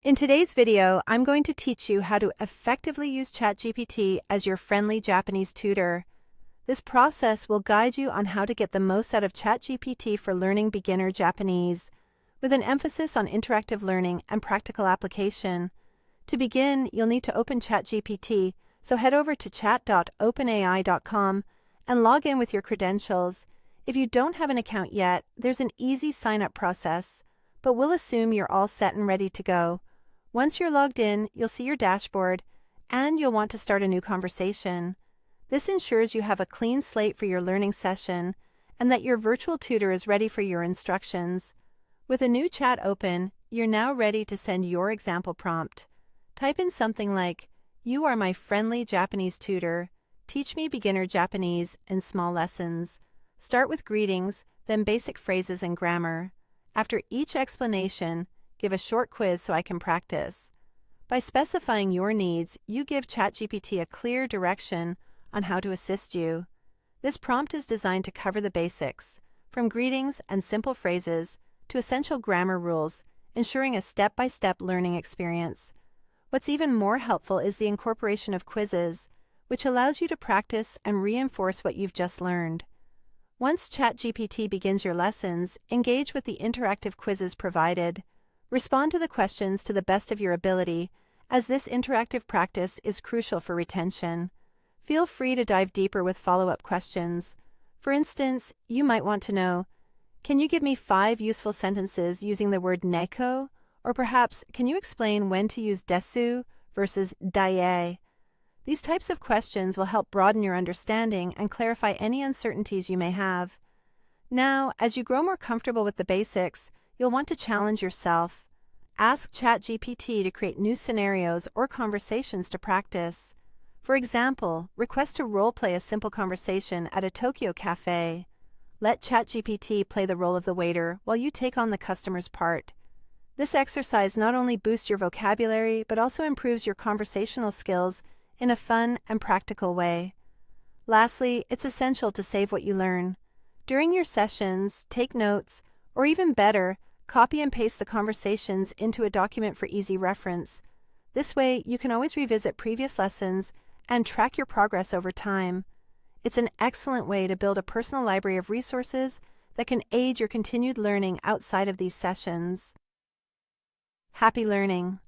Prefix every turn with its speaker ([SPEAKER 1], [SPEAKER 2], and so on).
[SPEAKER 1] In today's video, I'm going to teach you how to effectively use ChatGPT as your friendly Japanese tutor. This process will guide you on how to get the most out of ChatGPT for learning beginner Japanese, with an emphasis on interactive learning and practical application. To begin, you'll need to open ChatGPT, so head over to chat.openai.com and log in with your credentials. If you don't have an account yet, there's an easy sign-up process, but we'll assume you're all set and ready to go. Once you're logged in, you'll see your dashboard, and you'll want to start a new conversation. This ensures you have a clean slate for your learning session and that your virtual tutor is ready for your instructions. With a new chat open, you're now ready to send your example prompt. Type in something like, "You are my friendly Japanese tutor. Teach me beginner Japanese in small lessons." Start with greetings, then basic phrases and grammar. After each explanation, give a short quiz so I can practice. By specifying your needs, you give ChatGPT a clear direction on how to assist you. This prompt is designed to cover the basics, from greetings and simple phrases to essential grammar rules, ensuring a step-by-step learning experience. What's even more helpful is the incorporation of quizzes, which allows you to practice and reinforce what you've just learned. Once ChatGPT begins your lessons, engage with the interactive quizzes provided. Respond to the questions to the best of your ability, as this interactive practice is crucial for retention. Feel free to dive deeper with follow-up questions. For instance, you might want to know, can you give me 5 useful sentences using the word neko? Or perhaps, can you explain when to use desu versus daie? These types of questions will help broaden your understanding and clarify any uncertainties you may have. Now, as you grow more comfortable with the basics, you'll want to challenge yourself. Ask ChatGPT to create new scenarios or conversations to practice. For example, request to role-play a simple conversation at a Tokyo cafe. Let ChatGPT play the role of the waiter while you take on the customer's part. This exercise not only boosts your vocabulary, but also improves your conversational skills in a fun and practical way. Lastly, it's essential to save what you learn. During your sessions, take notes, or even better, copy and paste the conversations into a document for easy reference. This way, you can always revisit previous lessons and track your progress over time. It's an excellent way to build a personal library of resources that can aid your continued learning outside of these sessions. Happy learning!